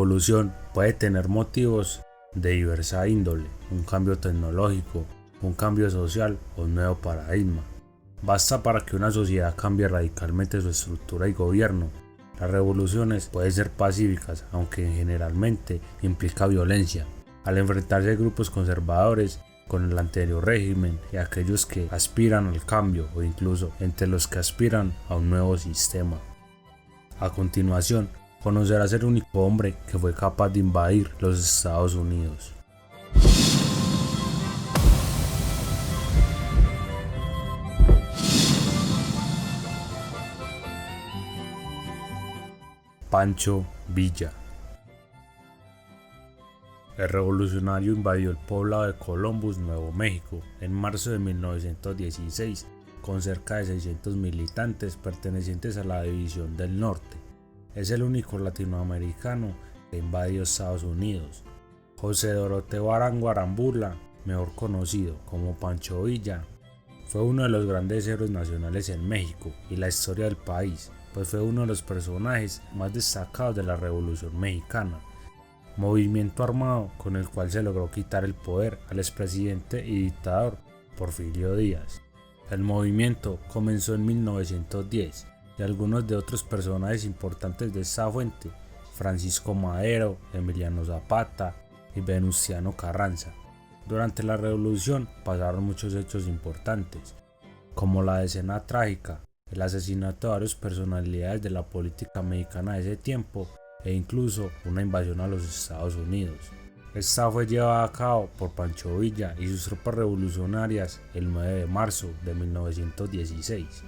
revolución puede tener motivos de diversa índole, un cambio tecnológico, un cambio social o un nuevo paradigma. Basta para que una sociedad cambie radicalmente su estructura y gobierno. Las revoluciones pueden ser pacíficas, aunque generalmente implica violencia, al enfrentarse a grupos conservadores con el anterior régimen y aquellos que aspiran al cambio o incluso entre los que aspiran a un nuevo sistema. A continuación, conocerás el único hombre que fue capaz de invadir los Estados Unidos. Pancho Villa. El revolucionario invadió el poblado de Columbus, Nuevo México, en marzo de 1916, con cerca de 600 militantes pertenecientes a la División del Norte. Es el único latinoamericano que invadió Estados Unidos. José Doroteo Arango Arambula, mejor conocido como Pancho Villa, fue uno de los grandes héroes nacionales en México y la historia del país, pues fue uno de los personajes más destacados de la Revolución Mexicana, movimiento armado con el cual se logró quitar el poder al expresidente y dictador Porfirio Díaz. El movimiento comenzó en 1910 y algunos de otros personajes importantes de esta fuente, Francisco Madero, Emiliano Zapata y Venustiano Carranza. Durante la revolución pasaron muchos hechos importantes, como la escena trágica, el asesinato de varias personalidades de la política mexicana de ese tiempo e incluso una invasión a los Estados Unidos. Esta fue llevada a cabo por Pancho Villa y sus tropas revolucionarias el 9 de marzo de 1916,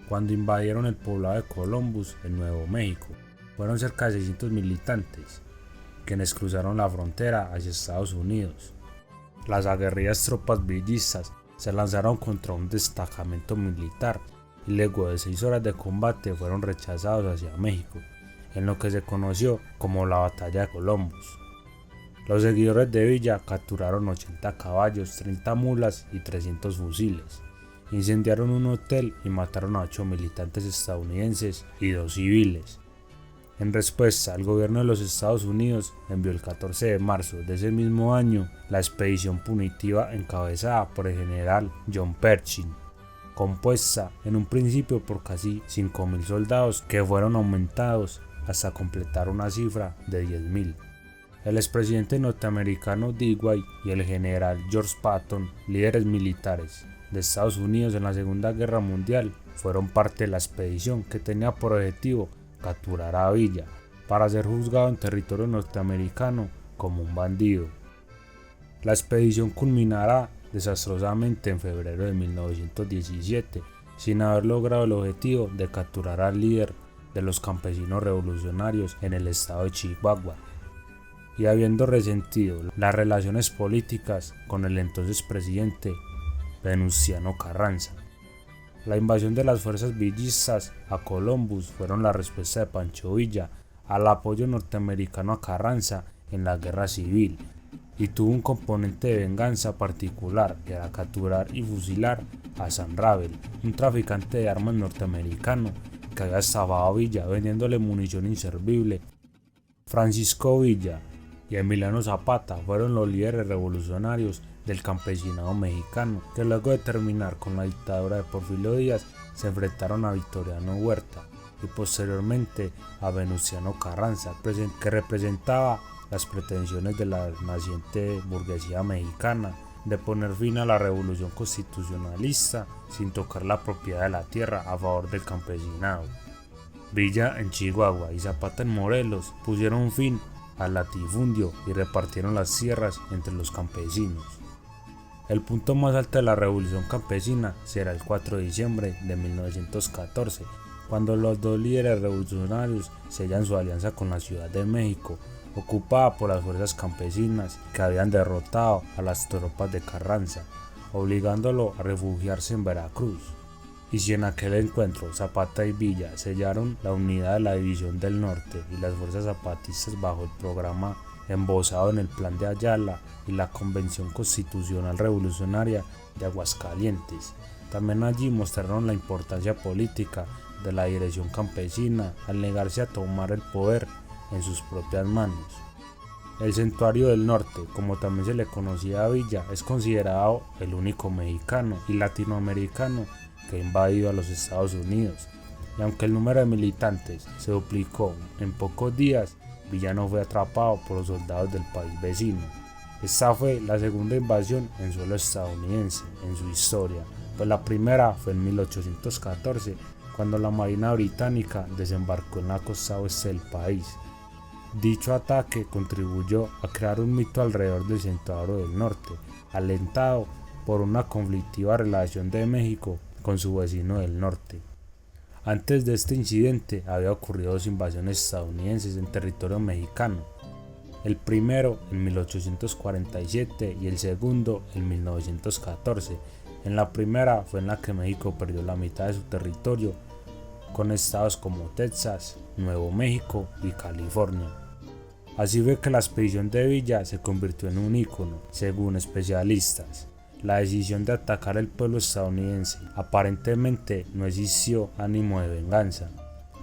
cuando invadieron el poblado de Columbus en Nuevo México. Fueron cerca de 600 militantes, quienes cruzaron la frontera hacia Estados Unidos. Las aguerridas tropas villistas se lanzaron contra un destacamento militar y luego de 6 horas de combate fueron rechazados hacia México, en lo que se conoció como la Batalla de Columbus. Los seguidores de Villa capturaron 80 caballos, 30 mulas y 300 fusiles. Incendiaron un hotel y mataron a 8 militantes estadounidenses y 2 civiles. En respuesta, el gobierno de los Estados Unidos envió el 14 de marzo de ese mismo año la expedición punitiva encabezada por el general John Pershing, compuesta en un principio por casi 5.000 soldados que fueron aumentados hasta completar una cifra de 10.000. El expresidente norteamericano Dwight y el general George Patton, líderes militares de Estados Unidos en la Segunda Guerra Mundial, fueron parte de la expedición que tenía por objetivo capturar a Villa para ser juzgado en territorio norteamericano como un bandido. La expedición culminará desastrosamente en febrero de 1917, sin haber logrado el objetivo de capturar al líder de los campesinos revolucionarios en el estado de Chihuahua, y habiendo resentido las relaciones políticas con el entonces presidente Venustiano Carranza. La invasión de las fuerzas villistas a Columbus fueron la respuesta de Pancho Villa al apoyo norteamericano a Carranza en la guerra civil, y tuvo un componente de venganza particular, que era capturar y fusilar a Sam Ravel, un traficante de armas norteamericano que había estafado a Villa vendiéndole munición inservible. Francisco Villa y Emiliano Zapata fueron los líderes revolucionarios del campesinado mexicano, que luego de terminar con la dictadura de Porfirio Díaz se enfrentaron a Victoriano Huerta y posteriormente a Venustiano Carranza, que representaba las pretensiones de la naciente burguesía mexicana de poner fin a la revolución constitucionalista sin tocar la propiedad de la tierra a favor del campesinado. Villa en Chihuahua y Zapata en Morelos pusieron fin al latifundio y repartieron las tierras entre los campesinos. El punto más alto de la revolución campesina será el 4 de diciembre de 1914, cuando los dos líderes revolucionarios sellan su alianza con la Ciudad de México, ocupada por las fuerzas campesinas que habían derrotado a las tropas de Carranza, obligándolo a refugiarse en Veracruz. Y si en aquel encuentro Zapata y Villa sellaron la unidad de la División del Norte y las fuerzas zapatistas bajo el programa embosado en el Plan de Ayala y la Convención Constitucional Revolucionaria de Aguascalientes, también allí mostraron la importancia política de la dirección campesina al negarse a tomar el poder en sus propias manos. El Santuario del Norte, como también se le conocía a Villa, es considerado el único mexicano y latinoamericano que ha invadido a los Estados Unidos, y aunque el número de militantes se duplicó en pocos días, Villa no fue atrapado por los soldados del país vecino. Esta fue la segunda invasión en suelo estadounidense en su historia, pues la primera fue en 1814, cuando la Marina Británica desembarcó en la costa oeste del país. Dicho ataque contribuyó a crear un mito alrededor del Santuario del Norte, alentado por una conflictiva relación de México con su vecino del norte. Antes de este incidente había ocurrido dos invasiones estadounidenses en territorio mexicano, el primero en 1847 y el segundo en 1914. En la primera fue en la que México perdió la mitad de su territorio, con estados como Texas, Nuevo México y California. Así fue que la expedición de Villa se convirtió en un ícono, según especialistas. La decisión de atacar el pueblo estadounidense aparentemente no existió ánimo de venganza.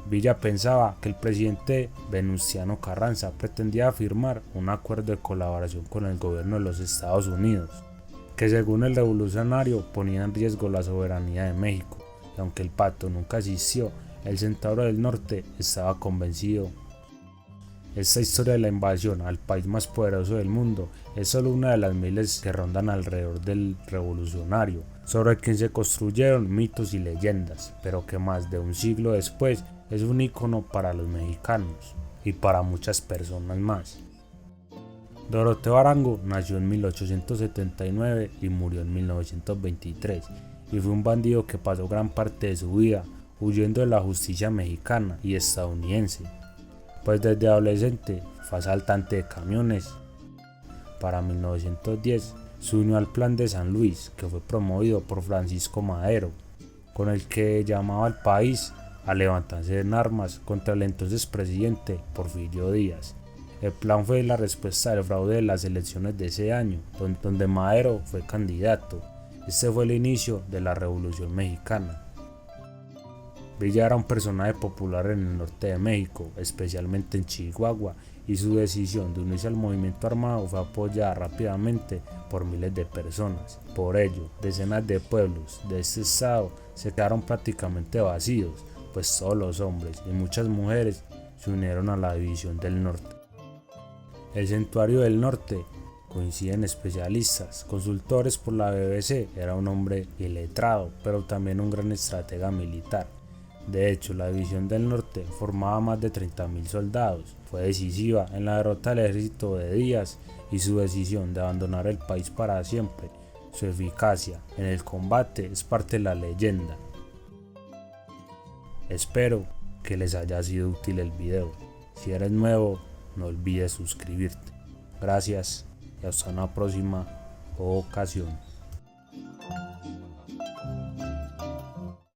Villa pensaba que el presidente Venustiano Carranza pretendía firmar un acuerdo de colaboración con el gobierno de los Estados Unidos, que según el revolucionario ponía en riesgo la soberanía de México, y aunque el pacto nunca existió, el Santuario del Norte estaba convencido. Esta historia de la invasión al país más poderoso del mundo es solo una de las miles que rondan alrededor del revolucionario, sobre quien se construyeron mitos y leyendas, pero que más de un siglo después es un ícono para los mexicanos y para muchas personas más. Doroteo Arango nació en 1879 y murió en 1923, y fue un bandido que pasó gran parte de su vida huyendo de la justicia mexicana y estadounidense, pues desde adolescente fue asaltante de camiones. Para 1910 se unió al Plan de San Luis, que fue promovido por Francisco Madero, con el que llamaba al país a levantarse en armas contra el entonces presidente Porfirio Díaz. El plan fue la respuesta al fraude de las elecciones de ese año, donde Madero fue candidato. Este fue el inicio de la Revolución Mexicana. Villa era un personaje popular en el norte de México, especialmente en Chihuahua, y su decisión de unirse al movimiento armado fue apoyada rápidamente por miles de personas. Por ello, decenas de pueblos de este estado se quedaron prácticamente vacíos, pues todos los hombres y muchas mujeres se unieron a la División del Norte. El Santuario del Norte, coinciden especialistas, consultores por la BBC, era un hombre iletrado, pero también un gran estratega militar. De hecho, la División del Norte formaba más de 30.000 soldados, fue decisiva en la derrota del ejército de Díaz y su decisión de abandonar el país para siempre. Su eficacia en el combate es parte de la leyenda. Espero que les haya sido útil el video. Si eres nuevo, no olvides suscribirte. Gracias y hasta una próxima ocasión.